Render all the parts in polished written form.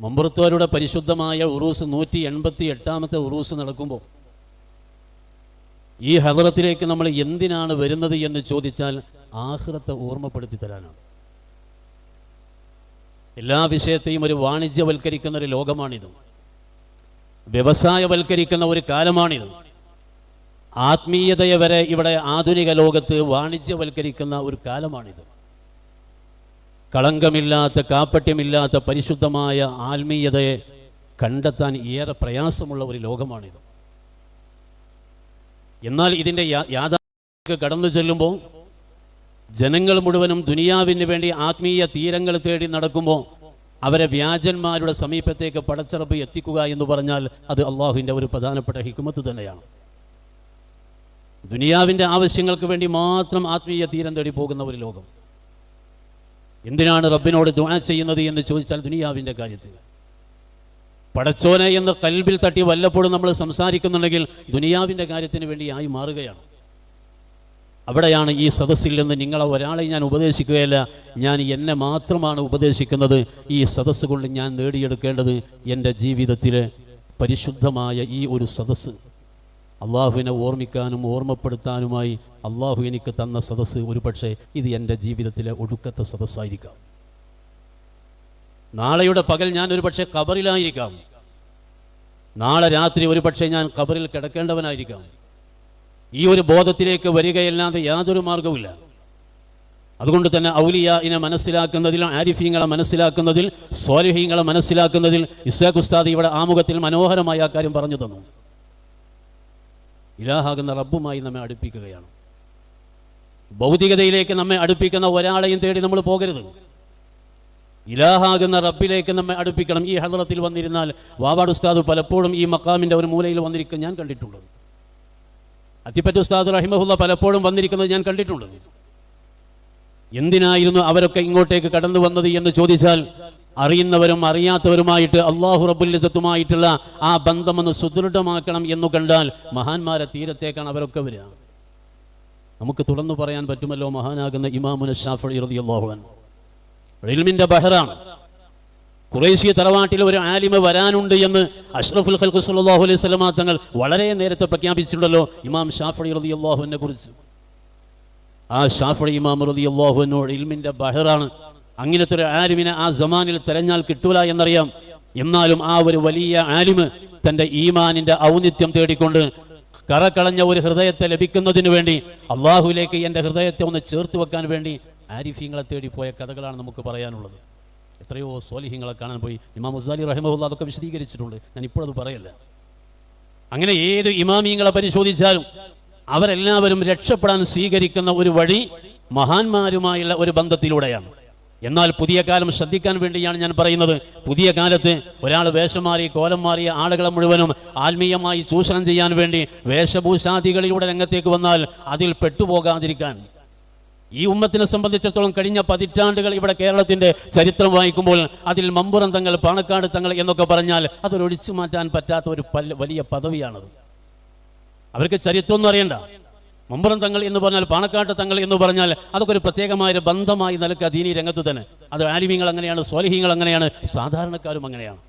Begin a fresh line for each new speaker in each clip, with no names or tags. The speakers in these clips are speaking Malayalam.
മമ്പുറത്തോരുടെ പരിശുദ്ധമായ ഉറൂസ് 188ാമത്തെ ഉറൂസ് നടക്കുമ്പോൾ ഈ ഹദറത്തിലേക്ക് നമ്മൾ എന്തിനാണ് വരുന്നത് എന്ന് ചോദിച്ചാൽ ആഖിറത്തെ ഓർമ്മപ്പെടുത്തി തരാനാണ്. എല്ലാ വിഷയത്തെയും ഒരു വാണിജ്യവൽക്കരിക്കുന്ന ഒരു ലോകമാണിത്, വ്യവസായവൽക്കരിക്കുന്ന ഒരു കാലമാണിത്. ആത്മീയതയെ വരെ ഇവിടെ ആധുനിക ലോകത്ത് വാണിജ്യവൽക്കരിക്കുന്ന ഒരു കാലമാണിത്. കളങ്കമില്ലാത്ത, കാപ്പട്യമില്ലാത്ത പരിശുദ്ധമായ ആത്മീയതയെ കണ്ടെത്താൻ ഏറെ പ്രയാസമുള്ള ഒരു ലോകമാണിത്. എന്നാൽ ഇതിൻ്റെ യാഥാർത്ഥ്യത്തിലേക്ക് കടന്നു ചെല്ലുമ്പോൾ ജനങ്ങൾ മുഴുവനും ദുനിയാവിന് വേണ്ടി ആത്മീയ തീരങ്ങൾ തേടി നടക്കുമ്പോൾ അവരെ വ്യാജന്മാരുടെ സമീപത്തേക്ക് പടച്ചറബ് എത്തിക്കുക എന്ന് പറഞ്ഞാൽ അത് അള്ളാഹുവിൻ്റെ ഒരു പ്രധാനപ്പെട്ട ഹിക്മത്ത് തന്നെയാണ്. ദുനിയാവിൻ്റെ ആവശ്യങ്ങൾക്ക് വേണ്ടി മാത്രം ആത്മീയ തീരം തേടി പോകുന്ന ഒരു ലോകം. എന്തിനാണ് റബ്ബിനോട് ദുആ ചെയ്യുന്നത് എന്ന് ചോദിച്ചാൽ ദുനിയാവിൻ്റെ കാര്യത്തിൽ. പടച്ചോനെ എന്ന് കൽബിൽ തട്ടി വല്ലപ്പോഴും നമ്മൾ സംസാരിക്കുന്നുണ്ടെങ്കിൽ ദുനിയാവിൻ്റെ കാര്യത്തിന് വേണ്ടി ആയി മാറുകയാണ്. അവിടെയാണ് ഈ സദസ്സിൽ നിന്ന് നിങ്ങളെ ഒരാളെ ഞാൻ ഉപദേശിക്കുകയല്ല, ഞാൻ എന്നെ മാത്രമാണ് ഉപദേശിക്കുന്നത്. ഈ സദസ്സ് കൊണ്ട് ഞാൻ നേടിയെടുക്കേണ്ടത് എൻ്റെ ജീവിതത്തിലെ പരിശുദ്ധമായ ഈ ഒരു സദസ്സ്, അള്ളാഹുവിനെ ഓർമ്മിക്കാനും ഓർമ്മപ്പെടുത്താനുമായി അള്ളാഹു എനിക്ക് തന്ന സദസ്സ് ഒരുപക്ഷെ ഇത് എൻ്റെ ജീവിതത്തിലെ ഒടുക്കത്തെ സദസ്സായിരിക്കാം. നാളെയുടെ പകൽ ഞാൻ ഒരുപക്ഷെ ഖബറിലായിരിക്കാം. നാളെ രാത്രി ഒരുപക്ഷെ ഞാൻ ഖബറിൽ കിടക്കേണ്ടവനായിരിക്കാം. ഈ ഒരു ബോധത്തിലേക്ക് വരികയല്ലാതെ യാതൊരു മാർഗവുമില്ല. അതുകൊണ്ട് തന്നെ ഔലിയാഇനെ മനസ്സിലാക്കുന്നതിൽ, ആരിഫീങ്ങളെ മനസ്സിലാക്കുന്നതിൽ, സ്വാലിഹീങ്ങളെ മനസ്സിലാക്കുന്നതിൽ ഇസ്ഹാഖ് ഉസ്താദ് ഇവിടെ ആമുഖത്തിൽ മനോഹരമായ ആ കാര്യം പറഞ്ഞു തന്നു. ഇലാഹാകുന്ന റബ്ബുമായി നമ്മെ അടുപ്പിക്കുകയാണ്. ഭൗതികതയിലേക്ക് നമ്മെ അടുപ്പിക്കുന്ന ഒരാളെയും തേടി നമ്മൾ പോകരുത്. ഇലാഹാകുന്ന റബ്ബിലേക്ക് നമ്മെ അടുപ്പിക്കണം. ഈ ഹദ്റത്തിൽ വന്നിരുന്നാൽ വാവാട് ഉസ്താദ് പലപ്പോഴും ഈ മക്കാമിൻ്റെ ഒരു മൂലയിൽ വന്നിരിക്കുന്നത് ഞാൻ കണ്ടിട്ടുണ്ട്. അത്തിപ്പറ്റ് ഉസ്താദ് റഹിമഹുല്ല പലപ്പോഴും വന്നിരിക്കുന്നത് ഞാൻ കണ്ടിട്ടുണ്ട്. എന്തിനായിരുന്നു അവരൊക്കെ ഇങ്ങോട്ടേക്ക് കടന്നു വന്നത് എന്ന് ചോദിച്ചാൽ അറിയുന്നവരും അറിയാത്തവരുമായിട്ട് അള്ളാഹു റബ്ബുൽ ഇസ്സത്തുമായിട്ടുള്ള ആ ബന്ധമൊന്ന് സുദൃഢമാക്കണം എന്നു കണ്ടാൽ മഹാന്മാരെ തീരത്തേക്കാണ് അവരൊക്കെ വരിക. നമുക്ക് തുറന്നു പറയാൻ പറ്റുമല്ലോ, മഹാനാകുന്ന ഇമാമുന ശാഫിഈ റളിയല്ലാഹു അൻഹു ഇൽമിന്റെ ബഹറാണ്. ഖുറൈശി തറവാട്ടിൽ ഒരു ആലിമ വരാനുണ്ട് എന്ന് അഷ്റഫുൽ ഖൽഖ് സ്വല്ലല്ലാഹു അലൈഹി വസല്ലം തങ്ങൾ വളരെ നേരത്തെ പ്രഖ്യാപിച്ചിട്ടുണ്ടല്ലോ ഇമാം ശാഫിഈ റളിയല്ലാഹു അൻഹുവിനെ കുറിച്ച്. ആ ശാഫിഈ ഇമാം റളിയല്ലാഹു അൻഹു ഇൽമിന്റെ ബഹറാണ്. അങ്ങനത്തെ ഒരു ആലിമിനെ ആ സമാനിൽ തെരഞ്ഞാൽ കിട്ടൂല എന്നറിയാം. എന്നാലും ആ ഒരു വലിയ ആലിമ് തൻ്റെ ഈമാനിന്റെ ഔന്നിത്യം തേടിക്കൊണ്ട് കറകളഞ്ഞ ഒരു ഹൃദയത്തെ ലഭിക്കുന്നതിന് വേണ്ടി അള്ളാഹുവിലേക്ക് എൻ്റെ ഹൃദയത്തെ ഒന്ന് ചേർത്ത് വെക്കാൻ വേണ്ടി ആരിഫീങ്ങളെ തേടിപ്പോയ കഥകളാണ് നമുക്ക് പറയാനുള്ളത്. എത്രയോ സ്വാലിഹീങ്ങളെ കാണാൻ പോയി. ഇമാം ഗസാലി റഹിമഹുല്ലാഹ് അതൊക്കെ വിശദീകരിച്ചിട്ടുണ്ട്, ഞാൻ ഇപ്പോഴത് പറയല്ല. അങ്ങനെ ഏത് ഇമാമീങ്ങളെ പരിശോധിച്ചാലും അവരെല്ലാവരും രക്ഷപ്പെടാൻ സ്വീകരിക്കുന്ന ഒരു വഴി മഹാന്മാരുമായുള്ള ഒരു ബന്ധത്തിലൂടെയാണ്. എന്നാൽ പുതിയ കാലം ശ്രദ്ധിക്കാൻ വേണ്ടിയാണ് ഞാൻ പറയുന്നത്. പുതിയ കാലത്ത് ഒരാൾ വേഷം മാറി കോലം മാറിയ ആളുകളെ മുഴുവനും ആത്മീയമായി ചൂഷണം ചെയ്യാൻ വേണ്ടി വേഷഭൂഷാദികളിലൂടെ രംഗത്തേക്ക് വന്നാൽ അതിൽ പെട്ടുപോകാതിരിക്കാൻ ഈ ഉമ്മത്തിനെ സംബന്ധിച്ചിടത്തോളം കഴിഞ്ഞ പതിറ്റാണ്ടുകൾ ഇവിടെ കേരളത്തിന്റെ ചരിത്രം വായിക്കുമ്പോൾ അതിൽ മമ്പുറം തങ്ങൾ, പാണക്കാട് തങ്ങൾ എന്നൊക്കെ പറഞ്ഞാൽ അതൊരു ഒഴിച്ചു മാറ്റാൻ പറ്റാത്ത ഒരു വലിയ പദവിയാണത്. അവർക്ക് ചരിത്രമൊന്നും അറിയണ്ട. മമ്പുറം തങ്ങൾ എന്ന് പറഞ്ഞാൽ, പാണക്കാട്ട് തങ്ങൾ എന്ന് പറഞ്ഞാൽ അതൊക്കെ ഒരു പ്രത്യേകമായ ബന്ധമായി നിലക്ക് ദീനി രംഗത്ത് തന്നെ. അത് ആലിമീങ്ങൾ അങ്ങനെയാണ്, സ്വാലിഹീങ്ങൾ അങ്ങനെയാണ്, സാധാരണക്കാരും അങ്ങനെയാണ്.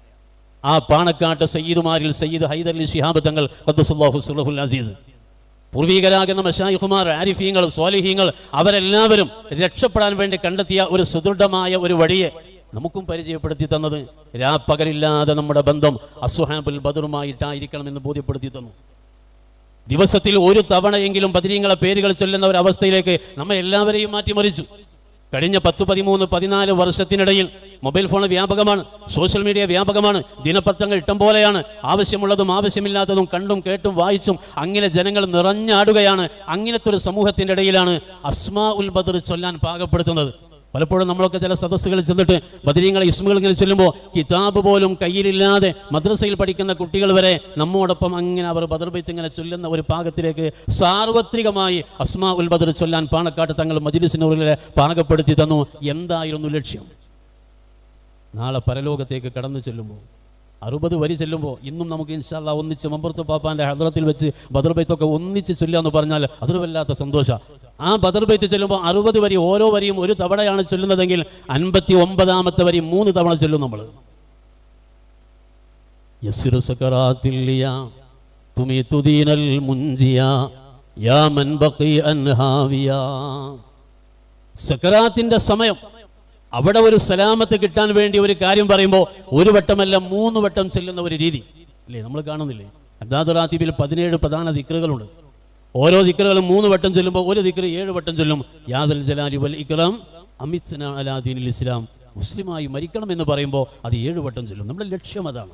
ആ പാണക്കാട്ട് സയ്യിദുമാരിൽ സയ്യിദ് ഹൈദർ അലി ശിഹാബ് തങ്ങൾ ഖദ്ദസല്ലാഹു സിർറഹുൽ അസീസ്, പൂർവീകരാകുന്ന മശായിഖുമാർ, ആരിഫീങ്ങൾ, സ്വാലിഹീങ്ങൾ അവരെല്ലാവരും രക്ഷപ്പെടാൻ വേണ്ടി കണ്ടെത്തിയ ഒരു സുദൃഢമായ ഒരു വഴിയെ നമുക്കും പരിചയപ്പെടുത്തി തന്നത് രാപ്പകലില്ലാതെ നമ്മുടെ ബന്ധം അസ്ഹാബുൽ ബദറുമായിട്ടായിരിക്കണം എന്ന് ബോധ്യപ്പെടുത്തി തന്നു. ദിവസത്തിൽ ഒരു തവണയെങ്കിലും ബദരീങ്ങളെ പേരുകൾ ചൊല്ലുന്ന ഒരു അവസ്ഥയിലേക്ക് നമ്മെ എല്ലാവരെയും മാറ്റിമറിച്ചു. കഴിഞ്ഞ 10, 13, 14 വർഷത്തിനിടയിൽ മൊബൈൽ ഫോൺ വ്യാപകമാണ്, സോഷ്യൽ മീഡിയ വ്യാപകമാണ്, ദിനപത്രങ്ങൾ ഇഷ്ടം പോലെയാണ്. ആവശ്യമുള്ളതും ആവശ്യമില്ലാത്തതും കണ്ടും കേട്ടും വായിച്ചും അങ്ങനെ ജനങ്ങൾ നിറഞ്ഞാടുകയാണ്. അങ്ങനത്തെ ഒരു സമൂഹത്തിൻ്റെ ഇടയിലാണ് അസ്മാ ഉൽ ബദർ ചൊല്ലാൻ പാകപ്പെടുത്തുന്നത്. പലപ്പോഴും നമ്മളൊക്കെ ചില സദസ്സുകളിൽ ചെന്നിട്ട് ബദരീങ്ങളെ ഇസ്മുകൾ ഇങ്ങനെ ചൊല്ലുമ്പോൾ കിതാബ് പോലും കയ്യിലില്ലാതെ മദ്രസയിൽ പഠിക്കുന്ന കുട്ടികൾ വരെ നമ്മോടൊപ്പം അങ്ങനെ അവർ ബദർ ബൈത്ത് ഇങ്ങനെ ചൊല്ലുന്ന ഒരു പാകത്തിലേക്ക് സാർവത്രികമായി അസ്മാ ഉൽ ബദർ ചൊല്ലാൻ പാണക്കാട്ട് തങ്ങൾ മജ്ലിസിനുള്ളിലെ പാകപ്പെടുത്തി തന്നു. എന്തായിരുന്നു ലക്ഷ്യം? നാളെ പരലോകത്തേക്ക് കടന്നു ചെല്ലുമ്പോൾ 60 വരി ചെല്ലുമ്പോൾ ഇന്നും നമുക്ക് ഇൻഷാ അല്ലാഹ് ഒന്നിച്ച് മമ്പുറത്ത് പാപ്പാന്റെ ഹദ്റത്തിൽ വെച്ച് ബദർ ബൈത്തൊക്കെ ഒന്നിച്ച് ചൊല്ലുക എന്ന് പറഞ്ഞാൽ അതൊരു വല്ലാത്ത സന്തോഷം. ആ ബദർ ബൈത്ത് ചെല്ലുമ്പോൾ 60 വരി ഓരോ വരിയും ഒരു തവണയാണ് ചൊല്ലുന്നതെങ്കിൽ 59ാമത്തെ വരി 3 തവണ ചൊല്ലും നമ്മൾ. യസ്സിറു സകറാത്തില്ലിയ തുമീതു ദീനൽ മുൻജിയ യാ മൻ ബഖിഅൻ ഹാവിയ. സകറാത്തിന്റെ സമയം, അവിടെ ഒരു സലാമത്ത് കിട്ടാൻ വേണ്ടി ഒരു കാര്യം പറയുമ്പോൾ ഒരു വട്ടമല്ല 3 വട്ടം ചെല്ലുന്ന ഒരു രീതി അല്ലേ നമ്മൾ കാണുന്നില്ലേ? അദ്ദാദ് റാത്തീബിൽ 17 പ്രധാന ദിക്റുകളുണ്ട്. ഓരോ ദിക്റുകളും 3 വട്ടം ചെല്ലുമ്പോൾ ഒരു ദിക്ർ 7 വട്ടം ചൊല്ലും. യാദൽ ജലാലി വൽ ഇക്റാം അമിത്ന അലാ ദീനിൽ ഇസ്ലാം. മുസ്ലിമായി മരിക്കണം എന്ന് പറയുമ്പോൾ അത് 7 വട്ടം ചൊല്ലും. നമ്മുടെ ലക്ഷ്യം അതാണ്.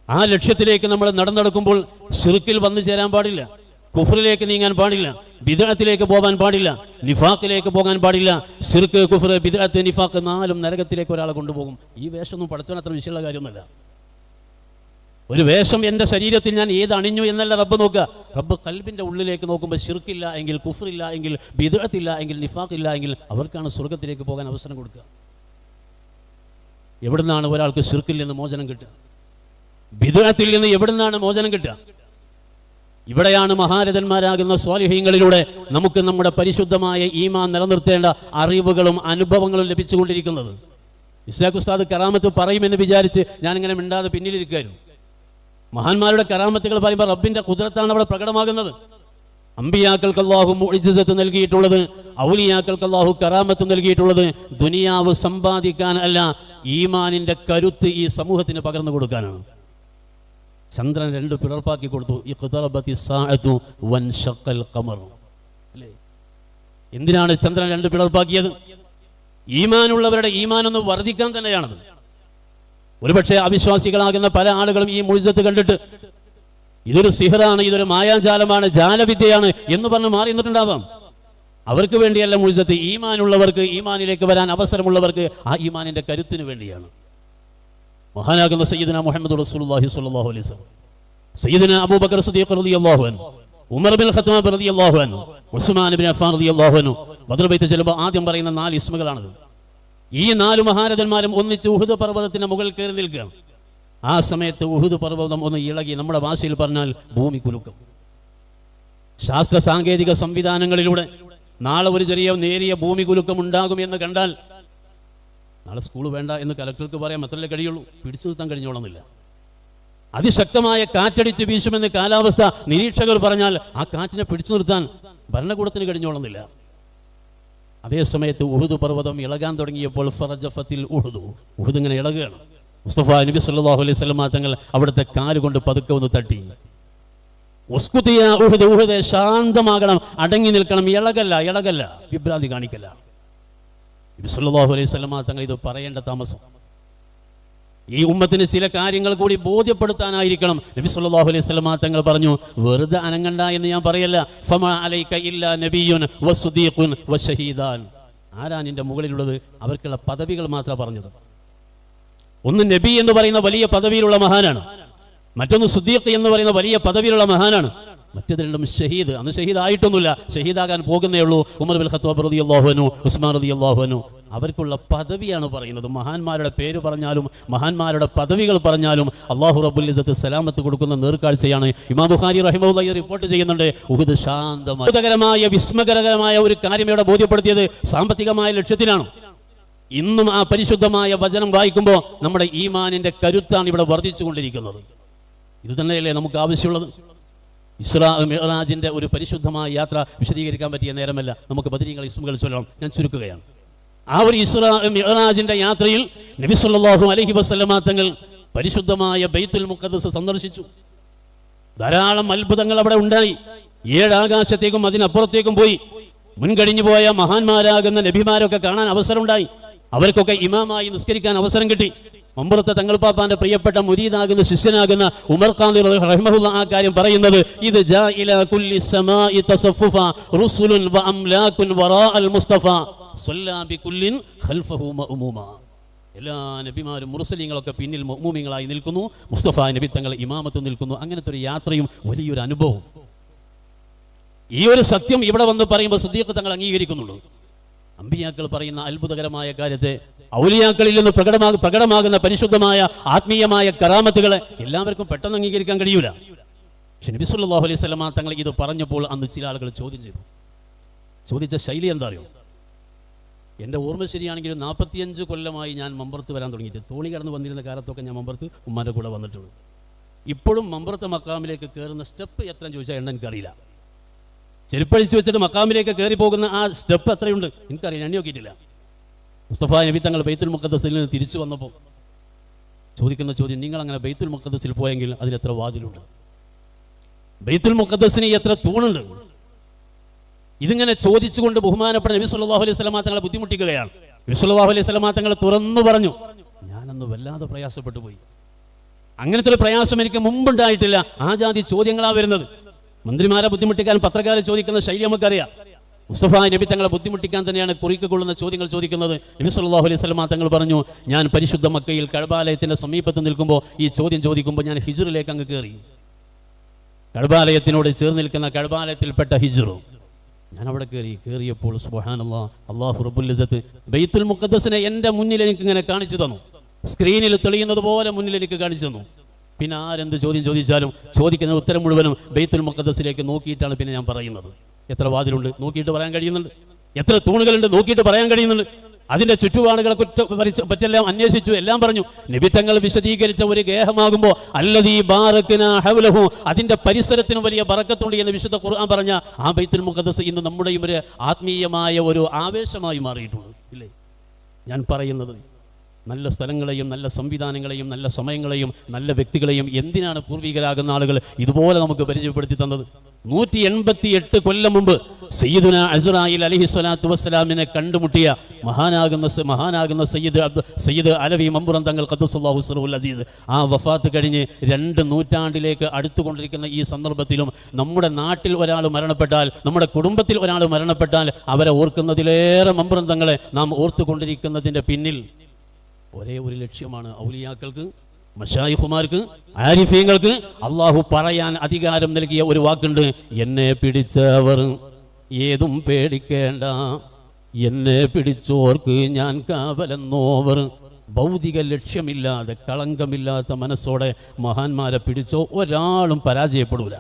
ആ ലക്ഷ്യത്തിലേക്ക് നമ്മൾ നടന്നെടുക്കുമ്പോൾ ശിർക്കിൽ വന്നു ചേരാൻ പാടില്ല, കുഫറിലേക്ക് നീങ്ങാൻ പാടില്ല, ബിദ്അത്തിലേക്ക് പോകാൻ പാടില്ല, നിഫാഖിലേക്ക് പോകാൻ പാടില്ല. ശിർക്ക്, കുഫർ, ബിദ്അത്ത്, നിഫാഖ് 4 നരകത്തിലേക്ക് ഒരാളെ കൊണ്ടുപോകും. ഈ വേഷമൊന്നും പഠിച്ചവൻ അത്ര വിഷയമുള്ള കാര്യമൊന്നുമല്ല. ഒരു വേഷം എൻ്റെ ശരീരത്തിൽ ഞാൻ ഏത് അണിഞ്ഞു എന്നല്ല റബ്ബ് നോക്കുക. റബ്ബ് കൽബിൻ്റെ ഉള്ളിലേക്ക് നോക്കുമ്പോൾ ശിർക്കില്ല എങ്കിൽ, കുഫറില്ല എങ്കിൽ, ബിദ്അത്തില്ല എങ്കിൽ, നിഫാഖില്ല എങ്കിൽ അവർക്കാണ് സ്വർഗത്തിലേക്ക് പോകാൻ അവസരം കൊടുക്കുക. എവിടുന്നാണ് ഒരാൾക്ക് ശിർക്കിൽ നിന്ന് മോചനം കിട്ടുക? ബിദ്അത്തിൽ നിന്ന് എവിടുന്നാണ് മോചനം കിട്ടുക? ഇവിടെയാണ് മഹാരഥന്മാരാകുന്ന സ്വാലിഹീങ്ങളിലൂടെ നമുക്ക് നമ്മുടെ പരിശുദ്ധമായ ഈമാൻ നിലനിർത്തേണ്ട അറിവുകളും അനുഭവങ്ങളും ലഭിച്ചുകൊണ്ടിരിക്കുന്നത്. ഇസ്ഹാഖ് ഉസ്താദ് കറാമത്ത് പറയുമെന്ന് വിചാരിച്ച് ഞാനിങ്ങനെ മിണ്ടാതെ പിന്നിലിരിക്കുകയായിരുന്നു. മഹാന്മാരുടെ കറാമത്തുകൾ പറയുമ്പോൾ റബ്ബിന്റെ ഖുദ്റത്താണ് അവിടെ പ്രകടമാകുന്നത്. അമ്പിയാക്കൾക്ക് അല്ലാഹു മുഅ്ജിസത്ത് നൽകിയിട്ടുള്ളത്, ഔലിയാക്കൾക്ക് അല്ലാഹു കറാമത്ത് നൽകിയിട്ടുള്ളത് ദുനിയാവ് സമ്പാദിക്കാൻ അല്ല, ഈമാനിന്റെ കരുത്ത് ഈ സമൂഹത്തിന് പകർന്നു കൊടുക്കാനാണ്. ചന്ദ്രൻ 2 പിളർപ്പാക്കി കൊടുത്തു. ഇഖ്തറബത്തി സാഅതു വൻശഖൽ ഖമർ. അല്ലേ? എന്തിനാണ് ചന്ദ്രൻ 2 പിളർപ്പാക്കിയത്? ഈമാനുള്ളവരുടെ ഈമാൻ ഒന്ന് വർദ്ധിക്കാൻ തന്നെയാണത്. ഒരുപക്ഷെ അവിശ്വാസികളാകുന്ന പല ആളുകളും ഈ മുഅ്ജിസത്ത് കണ്ടിട്ട് ഇതൊരു സിഹറാണ്, ഇതൊരു മായാജാലമാണ്, ജാലവിദ്യയാണ് എന്ന് പറഞ്ഞ് മാറി നിന്നിട്ടുണ്ടാവാം. അവർക്ക് വേണ്ടിയല്ല മുഅ്ജിസത്ത്, ഈമാനുള്ളവർക്ക്, ഈമാനിലേക്ക് വരാൻ അവസരമുള്ളവർക്ക് ആ ഈമാനിന്റെ കരുത്തിന് വേണ്ടിയാണ്. മഹാനാകുന്ന സയ്യിദുനാ മുഹമ്മദ് റസൂലുള്ളാഹി സ്വല്ലല്ലാഹു അലൈഹി വസല്ലം, സയ്യിദുനാ അബൂബക്കർ സിദ്ദീഖ് റളിയല്ലാഹു അൻഹു, ഉമർ ബിൻ ഖത്താബ് റളിയല്ലാഹു അൻഹു, ഉസ്മാൻ ബിൻ അഫ്ഫാൻ റളിയല്ലാഹു അൻഹു. ബദർ ബൈത്ത് ചെല്ലുമ്പോൾ ആദ്യം പറയുന്ന 4 ഇസ്മുകളാണിത്. ഈ 4 മഹാരഥന്മാരും ഒന്നിച്ച് ഉഹുദ് പർവ്വതത്തിന്റെ മുകളിൽ കയറി നിൽക്കുകയാണ്. ആ സമയത്ത് ഉഹുദ് പർവ്വതം ഒന്ന് ഇളകി, നമ്മുടെ ഭാഷയിൽ പറഞ്ഞാൽ ഭൂമി കുലുക്കം. ശാസ്ത്ര സാങ്കേതിക സംവിധാനങ്ങളിലൂടെ നാളെ ഒരു ചെറിയ നേരിയ ഭൂമി കുലുക്കം ഉണ്ടാകും എന്ന് കണ്ടാൽ നാളെ സ്കൂൾ വേണ്ട എന്ന് കലക്ടർക്ക് പറയാൻ മാത്രമല്ലേ കഴിയുള്ളൂ, പിടിച്ചു നിർത്താൻ കഴിഞ്ഞോളന്നില്ല. അതിശക്തമായ കാറ്റടിച്ച് വീശുമെന്ന് കാലാവസ്ഥ നിരീക്ഷകർ പറഞ്ഞാൽ ആ കാറ്റിനെ പിടിച്ചു നിർത്താൻ ഭരണകൂടത്തിന് കഴിഞ്ഞോളന്നില്ല. അതേ സമയത്ത് ഉഹുദ് പർവ്വതം ഇളകാൻ തുടങ്ങിയപ്പോൾ ഫറജഫത്തിൽ ഉഹുദ് ഇങ്ങനെ ഇളകുകയാണ്. മുസ്തഫ നബി സല്ലല്ലാഹു അലൈഹി വസല്ലം തങ്ങൾ അവിടുത്തെ കാലുകൊണ്ട് പതുക്കെ ഒന്ന് തട്ടി. ഉസ്കുതിയ ഉഹുദ്, ഉഹുദ് ശാന്തമാകണം, അടങ്ങി നിൽക്കണം, ഇളകല്ല, വിഭ്രാന്തി കാണിക്കല്ല. നബി സല്ലല്ലാഹു അലൈഹി വസല്ലം തങ്ങൾ ഇത് പറയേണ്ട താമസം. ഈ ഉമ്മത്തിന് ചില കാര്യങ്ങൾ കൂടി ബോധ്യപ്പെടുത്താനായിരിക്കണം നബി സല്ലല്ലാഹു അലൈഹി വസല്ലം തങ്ങൾ പറഞ്ഞു, വെറുതെ അനങ്ങണ്ട എന്ന് ഞാൻ പറയല്ല. ഫമാ അലൈക ഇല്ലാ നബിയ്യുൻ വസ്സദീഖുൻ വശഹീദാൻ. ആരാ നിന്റെ മുകളിലുള്ളത്? അവർക്കുള്ള പദവികൾ മാത്രമാണ് പറഞ്ഞത്. ഒന്ന് നബി എന്ന് പറയുന്ന വലിയ പദവിയിലുള്ള മഹാനാണ്, മറ്റൊന്ന് സുദ്ദീഖ് എന്ന് പറയുന്ന വലിയ പദവിയിലുള്ള മഹാനാണ്, മറ്റേത് രണ്ടും ഷഹീദ്. അന്ന് ഷഹീദ് ആയിട്ടൊന്നുമില്ല, ഷഹീദാകാൻ പോകുന്നേ ഉള്ളൂ. ഉമർ ബിൻ ഖത്താബ് റളിയല്ലാഹു അൻഹു, ഉസ്മാൻ റളിയല്ലാഹു അൻഹു, അവർക്കുള്ള പദവിയാണ് പറയുന്നത്. മഹാന്മാരുടെ പേര് പറഞ്ഞാലും മഹാന്മാരുടെ പദവികൾ പറഞ്ഞാലും അല്ലാഹു റബ്ബുൽ ഇസ്സത്ത് സലാമത്ത് കൊടുക്കുന്ന നേർക്കാഴ്ചയാണ്. ഇമാം ബുഖാരി റഹിമഹുല്ലാഹി റിപ്പോർട്ട് ചെയ്യുന്നുണ്ട്, ഉഹുദ് ശാന്തമായ അത്ഭുതകരമായ വിസ്മയകരമായ ഒരു കാര്യം ഇവിടെ ബോധ്യപ്പെടുത്തിയത് സാമ്പത്തികമായ ലക്ഷ്യത്തിലാണ്. ഇന്നും ആ പരിശുദ്ധമായ വചനം വായിക്കുമ്പോൾ നമ്മുടെ ഈമാനിന്റെ കരുത്താണ് ഇവിടെ വർദ്ധിച്ചുകൊണ്ടിരിക്കുന്നത്. ഇത് തന്നെയല്ലേ നമുക്ക് ആവശ്യമുള്ളത്. ഇസ്രാ മിഅ്റാജിന്റെ ഒരു പരിശുദ്ധമായ യാത്ര വിശദീകരിക്കാൻ പറ്റിയ നേരമല്ല, നമുക്ക് ബദരീങ്ങൾ ഇസ്മുകൾ ചൊല്ലണം. ഞാൻ ചുരുക്കുകയാണ്. ആ ഒരു ഇസ്രാ മിഅ്റാജിന്റെ യാത്രയിൽ നബി സല്ലല്ലാഹു അലൈഹി വസല്ലമ തങ്ങൾ പരിശുദ്ധമായ ബൈത്തുൽ മുഖദ്ദസ് സന്ദർശിച്ചു. ധാരാളം അത്ഭുതങ്ങൾ അവിടെ ഉണ്ടായി. 7 ആകാശത്തേക്കും അതിനപ്പുറത്തേക്കും പോയി. മുൻകഴിഞ്ഞു പോയ മഹാന്മാരാകുന്ന നബിമാരൊക്കെ കാണാൻ അവസരമുണ്ടായി. അവർക്കൊക്കെ ഇമാമായി നിസ്കരിക്കാൻ അവസരം കിട്ടി. മമ്പുറത്തെ തങ്ങൾപ്പാപ്പാന്റെ പ്രിയപ്പെട്ട മുരീദാകുന്ന ശിഷ്യനാകുന്ന ഉമർ ഖാദി റഹിമഹുല്ലാ ആ കാര്യം പറയുന്നത്, ഇത് ജാ ഇലാ കുല്ലി സമാഇ തസഫുഫ റുസുലുൻ വ അംലാകുൻ വറാഅൽ മുസ്തഫ സല്ലല്ലാ ബികുല്ലിൻ ഖൽഫഹു മഅ്മൂമ. എല്ലാ നബിമാരും മുർസലീങ്ങളൊക്കെ പിന്നിൽ മഅ്മൂമിങ്ങളായി നിൽക്കുന്നു, മുസ്തഫ നബി തങ്ങൾ ഇമാമത്ത് നിൽക്കുന്നു. അങ്ങനത്തെ ഒരു യാത്രയും വലിയൊരു അനുഭവം. ഈ ഒരു സത്യം ഇവിടെ വന്ന് പറയുമ്പോൾ സിദ്ദീഖ് തങ്ങൾ അംഗീകരിക്കുന്നുള്ളൂ. അമ്പിയാക്കൾ പറയുന്ന അത്ഭുതകരമായ കാര്യത്തെ, ഔലിയാക്കളിൽ നിന്ന് പ്രകടമാകുന്ന പരിശുദ്ധമായ ആത്മീയമായ കറാമത്തുകളെ എല്ലാവർക്കും പെട്ടെന്ന് അംഗീകരിക്കാൻ കഴിയൂല. പക്ഷെ നബി സല്ലല്ലാഹു അലൈഹി വസല്ലം തങ്ങൾ ഇത് പറഞ്ഞപ്പോൾ അന്ന് ചില ആളുകൾ ചോദ്യം ചെയ്തു. ചോദിച്ച ശൈലി എന്താ അറിയോ? എൻ്റെ ഓർമ്മ ശരിയാണെങ്കിൽ 45 കൊല്ലമായി ഞാൻ മമ്പുറത്ത് വരാൻ തുടങ്ങിയിട്ട്. തോണി കടന്ന് വന്നിരുന്ന കാലത്തൊക്കെ ഞാൻ മമ്പുറത്ത് ഉമ്മാൻ്റെ കൂടെ വന്നിട്ടുണ്ട്. ഇപ്പോഴും മമ്പുറത്തെ മക്കാമിലേക്ക് കയറുന്ന സ്റ്റെപ്പ് എത്ര ചോദിച്ചാൽ എണ്ണ എനിക്കറിയില്ല. ചെരുപ്പഴിച്ച് വെച്ചിട്ട് മക്കാമിലേക്ക് കയറി പോകുന്ന ആ സ്റ്റെപ്പ് എത്രയുണ്ട് എനിക്കറിയില്ല, എണ്ണി നോക്കിയിട്ടില്ല. മുസ്തഫ നബി തങ്ങൾ ബൈത്തുൽ മുഖദ്ദസിൽ നിന്ന് തിരിച്ചു വന്നപ്പോൾ ചോദിക്കുന്ന ചോദ്യം, നിങ്ങളങ്ങനെ ബൈത്തുൽ മുഖദ്ദസിൽ പോയെങ്കിൽ അതിലെത്ര വാതിലുണ്ട്? ബൈത്തുൽ മുഖദ്ദസിന് എത്ര തൂണുണ്ട്? ഇതിങ്ങനെ ചോദിച്ചുകൊണ്ട് ബഹുമാനപ്പെട്ട നബി സല്ലല്ലാഹു അലൈഹി വസല്ലം തങ്ങളെ ബുദ്ധിമുട്ടിക്കുകയാണ്. നബി സല്ലല്ലാഹു അലൈഹി വസല്ലം തങ്ങൾ തുറന്നു പറഞ്ഞു, ഞാനന്ന് വല്ലാതെ പ്രയാസപ്പെട്ടു പോയി. അങ്ങനത്തെ ഒരു പ്രയാസം എനിക്ക് മുമ്പുണ്ടായിട്ടില്ല. ആ ജാതി ചോദ്യങ്ങളാണ് വരുന്നത്. മന്ത്രിമാരെ ബുദ്ധിമുട്ടിക്കാൻ പത്രക്കാരെ ചോദിക്കുന്ന ശൈലി നമുക്കറിയാം. മുസ്തഫ നബി തങ്ങളെ ബുദ്ധിമുട്ടിക്കാൻ തന്നെയാണ് കുറിക്ക് കൊള്ളുന്ന ചോദ്യങ്ങൾ ചോദിക്കുന്നത്. നബി സല്ലല്ലാഹു അലൈഹി വസല്ലം തങ്ങൾ പറഞ്ഞു, ഞാൻ പരിശുദ്ധ മക്കയിൽ കഅബാലയത്തിന്റെ സമീപത്ത് നിൽക്കുമ്പോൾ ഈ ചോദ്യം ചോദിക്കുമ്പോൾ ഞാൻ ഹിജ്റിലേക്ക് അങ്ങ് കയറി. കഅബാലയത്തിനോട് ചേർന്ന് നിൽക്കുന്ന കഅബാലയത്തിൽപ്പെട്ട ഹിജ്റു, ഞാൻ അവിടെ കയറിയപ്പോൾ സുബ്ഹാനല്ലാഹ്, അല്ലാഹു റബ്ബുൽ ഇസ്സത്ത് ബൈത്തുൽ മുഖദ്ദസിനെ എൻ്റെ മുന്നിൽ എനിക്ക് ഇങ്ങനെ കാണിച്ചു തന്നു. സ്ക്രീനിൽ തെളിയുന്നത് പോലെ മുന്നിൽ എനിക്ക് കാണിച്ചു തന്നു. പിന്നെ ആരെന്ത് ചോദ്യം ചോദിച്ചാലും ചോദിക്കുന്ന ഉത്തരം മുഴുവനും ബൈത്തുൽ മുഖദ്ദസിലേക്ക് നോക്കിയിട്ടാണ് പിന്നെ ഞാൻ പറയുന്നത്. എത്ര വാതിലുണ്ട് നോക്കിയിട്ട് പറയാൻ കഴിയുന്നുണ്ട്, എത്ര തൂണുകളുണ്ട് നോക്കിയിട്ട് പറയാൻ കഴിയുന്നുണ്ട്. അതിൻ്റെ ചുറ്റുപാടുകളെ പറ്റെല്ലാം അന്വേഷിച്ചു, എല്ലാം പറഞ്ഞു. നബി തങ്ങൾ വിശദീകരിച്ച ഒരു ഗേഹമാകുമ്പോൾ അല്ലദീ ബാറക്നാ ഹൗലഹു, അതിൻ്റെ പരിസരത്തിന് വലിയ ബറക്കത്തുണ്ട് എന്ന് വിശുദ്ധ ഖുർആൻ പറഞ്ഞ ആ ബൈത്തുൽ മുഖദ്ദസ് ഇന്ന് നമ്മുടെയും ഒരു ആത്മീയമായ ഒരു ആവേശമായി മാറിയിട്ടുണ്ട്, ഇല്ലേ? ഞാൻ പറയുന്നത് നല്ല സ്ഥലങ്ങളെയും നല്ല സംവിധാനങ്ങളെയും നല്ല സമയങ്ങളെയും നല്ല വ്യക്തികളെയും എന്തിനാണ് പൂർവികരാകുന്ന ആളുകൾ ഇതുപോലെ നമുക്ക് പരിചയപ്പെടുത്തി തന്നത്? 188 കൊല്ലം മുമ്പ് സയ്യിദുനാ അസ്റായിൽ അലൈഹി സ്വലാത്തു വസ്സലാമിനെ കണ്ടുമുട്ടിയ മഹാനാകുന്ന സയ്യിദ് അലവി മമ്പുറം തങ്ങൾ ഖദ്ദസുല്ലാഹു സിർറുൽ അസീസ് ആ വഫാത്ത് കഴിഞ്ഞ് 2 നൂറ്റാണ്ടിലേക്ക് അടുത്തുകൊണ്ടിരിക്കുന്ന ഈ സന്ദർഭത്തിലും നമ്മുടെ നാട്ടിൽ ഒരാൾ മരണപ്പെട്ടാൽ, നമ്മുടെ കുടുംബത്തിൽ ഒരാൾ മരണപ്പെട്ടാൽ അവരെ ഓർക്കുന്നതിലേറെ മമ്പുറം തങ്ങളെ നാം ഓർത്തുകൊണ്ടിരിക്കുന്നതിൻ്റെ പിന്നിൽ ഒരേ ഒരു ലക്ഷ്യമാണ്. ഔലിയാക്കൾക്ക്, മശായിഖുമാർക്ക്, ആരിഫീങ്ങൾക്ക് അള്ളാഹു പറയാൻ അധികാരം നൽകിയ ഒരു വാക്കുണ്ട്, എന്നെ പിടിച്ചവർ ഏതും പേടിക്കേണ്ട, എന്നെ പിടിച്ചോർക്ക് ഞാൻ കാവലെന്നോവർ. ഭൗതിക ലക്ഷ്യമില്ലാതെ കളങ്കമില്ലാത്ത മനസ്സോടെ മഹാന്മാരെ പിടിച്ചോ ഒരാളും പരാജയപ്പെടൂല.